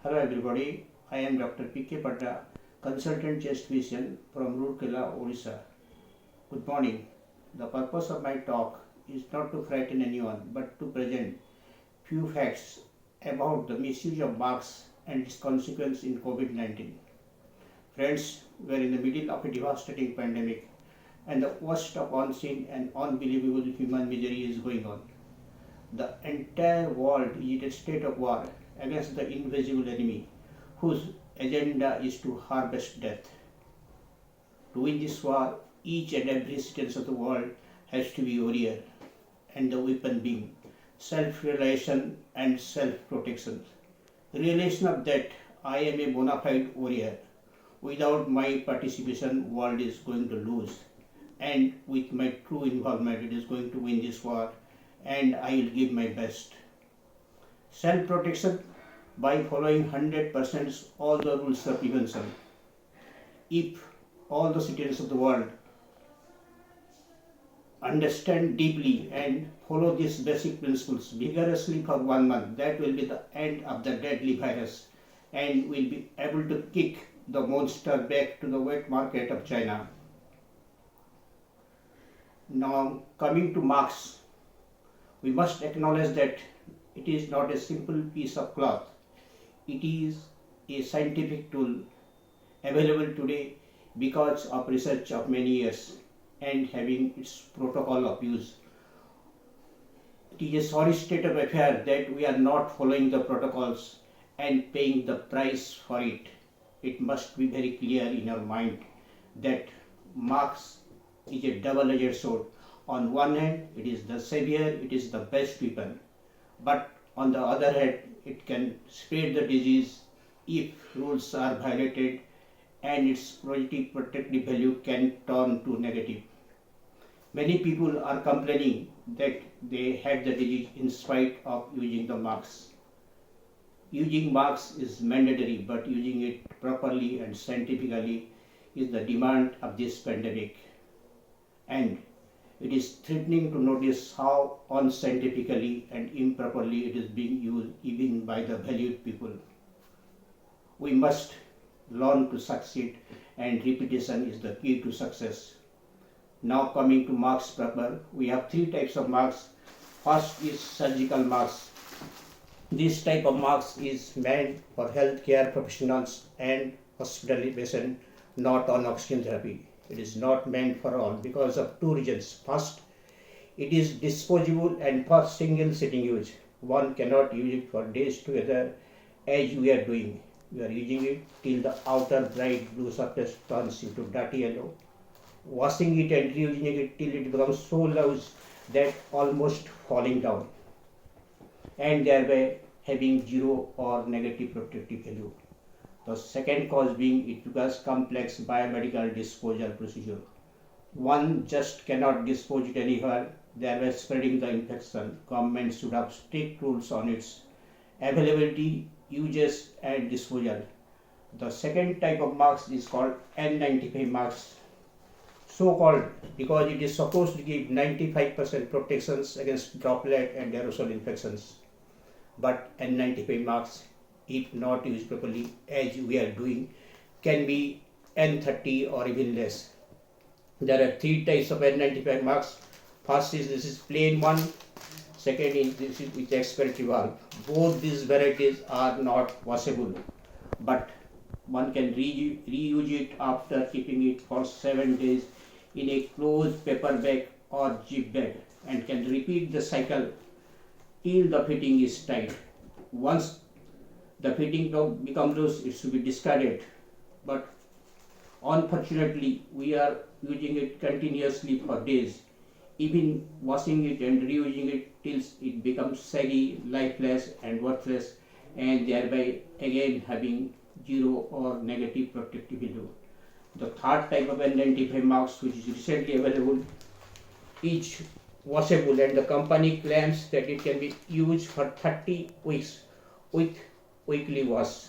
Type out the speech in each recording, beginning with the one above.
Hello everybody, I am Dr. P.K. Padda, consultant chest physician from Rourkela, Odisha. Good morning. The purpose of my talk is not to frighten anyone but to present few facts about the misuse of masks and its consequence in COVID-19. Friends, we are in the middle of a devastating pandemic and the worst of unseen and unbelievable human misery is going on. The entire world is in a state of war against the invisible enemy whose agenda is to harvest death. To win this war, each and every citizen of the world has to be warrior, and the weapon being self-realization and self-protection. Realization of that I am a bona fide warrior. Without my participation, world is going to lose, and with my true involvement, it is going to win this war, and I will give my best. Self-protection by following 100% all the rules of prevention. If all the citizens of the world understand deeply and follow these basic principles vigorously for 1 month, that will be the end of the deadly virus and will be able to kick the monster back to the wet market of China. Now, coming to masks, we must acknowledge that it is not a simple piece of cloth. It is a scientific tool available today because of research of many years and having its protocol of use. It is a sorry state of affair that we are not following the protocols and paying the price for it. It must be very clear in our mind that masks is a double-edged sword. On one hand, it is the savior, it is the best weapon. But on the other hand, it can spread the disease if rules are violated and its protective value can turn to negative. Many people are complaining that they had the disease in spite of using the masks. Using masks is mandatory, but using it properly and scientifically is the demand of this pandemic. And it is threatening to notice how unscientifically and improperly it is being used even by the valued people. We must learn to succeed, and repetition is the key to success. Now coming to masks proper, we have three types of masks. First is surgical mask. This type of mask is meant for healthcare professionals and hospital patients not on oxygen therapy. It is not meant for all because of two reasons. First, it is disposable and for single sitting use. One cannot use it for days together as we are doing. We are using it till the outer bright blue surface turns into dirty yellow. Washing it and reusing it till it becomes so loose that almost falling down, and thereby having zero or negative protective value. The second cause being it requires complex biomedical disposal procedure. One just cannot dispose it anywhere, thereby spreading the infection. Government should have strict rules on its availability, uses and disposal. The second type of mask is called N95 mask. So called because it is supposed to give 95% protections against droplet and aerosol infections. But N95 masks, if not used properly as we are doing, can be N30 or even less. There are three types of N95 masks. First is this is plain one. Second is this is with expiratory valve. Both these varieties are not washable, but one can reuse it after keeping it for 7 days in a closed paper bag or zip bag and can repeat the cycle till the fitting is tight. Once the fitting becomes loose, it should be discarded. But unfortunately, we are using it continuously for days, even washing it and reusing it till it becomes saggy, lifeless and worthless, and thereby again having zero or negative protective value. The third type of N95 mask, which is recently available, is washable, and the company claims that it can be used for 30 weeks with weekly wash.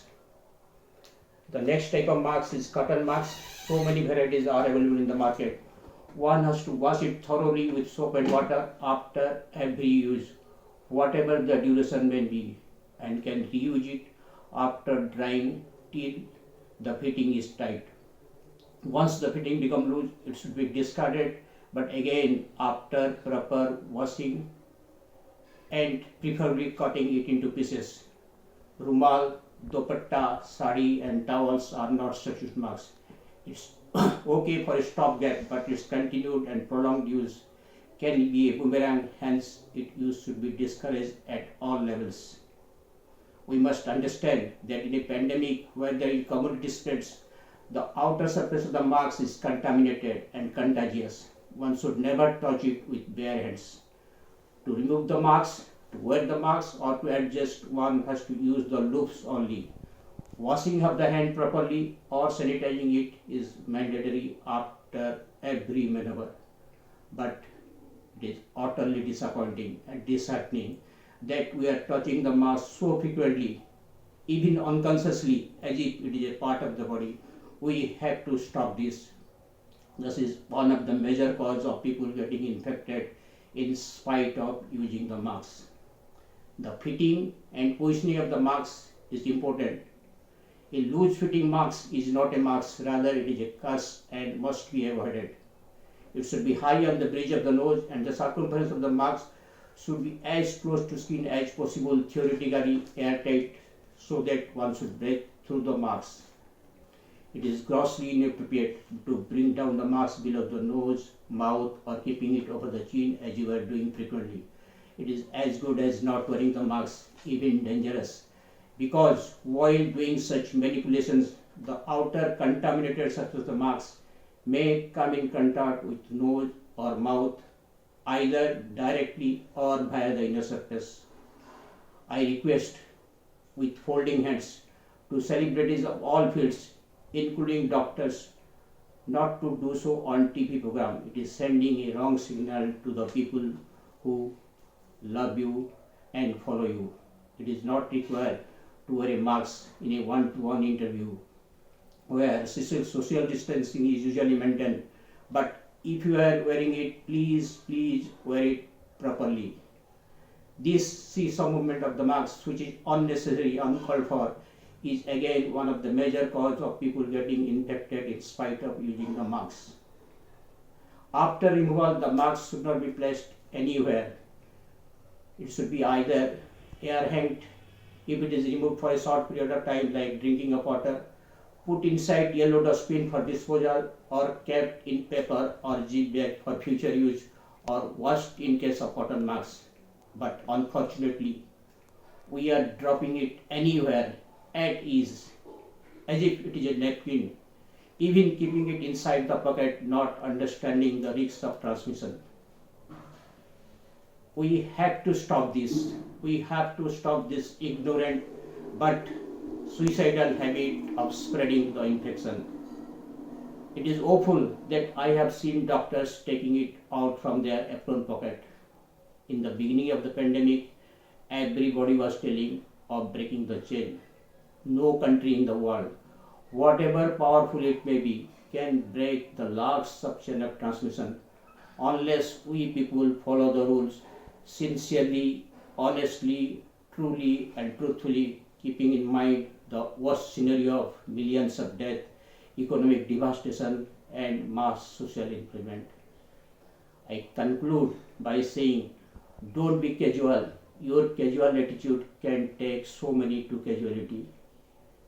The next type of mask is cotton mask. So many varieties are available in the market. One has to wash it thoroughly with soap and water after every use, whatever the duration may be, and can reuse it after drying till the fitting is tight. Once the fitting becomes loose, it should be discarded, but again after proper washing and preferably cutting it into pieces. Rumal, dupatta, sari and towels are not substitute marks. It's okay for a stopgap, but its continued and prolonged use can be a boomerang, hence its use should be discouraged at all levels. We must understand that in a pandemic where the community spreads, the outer surface of the mask is contaminated and contagious. One should never touch it with bare hands. To remove the mask, to wear the mask or to adjust, one has to use the loops only. Washing of the hand properly or sanitizing it is mandatory after every maneuver. But it is utterly disappointing and disheartening that we are touching the mask so frequently, even unconsciously, as if it is a part of the body. We have to stop this. This is one of the major causes of people getting infected in spite of using the mask. The fitting and positioning of the mask is important. A loose fitting mask is not a mask, rather it is a curse and must be avoided. It should be high on the bridge of the nose and the circumference of the mask should be as close to skin as possible, theoretically airtight, so that one should breathe through the mask. It is grossly inappropriate to bring down the mask below the nose, mouth or keeping it over the chin as you are doing frequently. It is as good as not wearing the mask, even dangerous, because while doing such manipulations, the outer contaminated surface of the mask may come in contact with nose or mouth, either directly or via the inner surface. I request with folding hands to celebrities of all fields, including doctors, not to do so on TV program. It is sending a wrong signal to the people who love you and follow you. It is not required to wear a mask in a one-to-one interview where social distancing is usually maintained. But if you are wearing it, please wear it properly. This seesaw movement of the mask, which is unnecessary, uncalled for, is again one of the major causes of people getting infected in spite of using the mask. After removal, the mask should not be placed anywhere. It should be either air hanged if it is removed for a short period of time, like drinking of water, put inside yellow dustbin for disposal, or kept in paper or zip bag for future use, or washed in case of cotton masks. But unfortunately, we are dropping it anywhere at ease, as if it is a napkin, even keeping it inside the pocket, not understanding the risks of transmission. We have to stop this. We have to stop this ignorant but suicidal habit of spreading the infection. It is awful that I have seen doctors taking it out from their apron pocket. In the beginning of the pandemic, everybody was telling of breaking the chain. No country in the world, whatever powerful it may be, can break the last chain of transmission unless we people follow the rules sincerely, honestly, truly and truthfully, keeping in mind the worst scenario of millions of deaths, economic devastation and mass social imprisonment. I conclude by saying, don't be casual. Your casual attitude can take so many to casualty,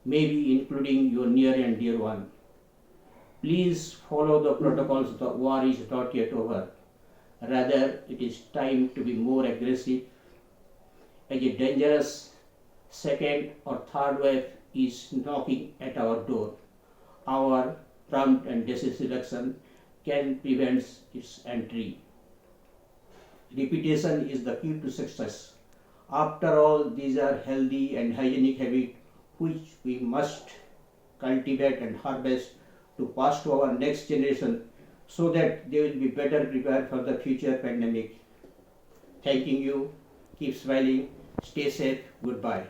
maybe including your near and dear one. Please follow the protocols. The war is not yet over. Rather, it is time to be more aggressive, as a dangerous second or third wave is knocking at our door. Our prompt and decisive action can prevent its entry. Repetition is the key to success. After all, these are healthy and hygienic habits which we must cultivate and harvest to pass to our next generation, so that they will be better prepared for the future pandemic. Thanking you. Keep smiling. Stay safe. Goodbye.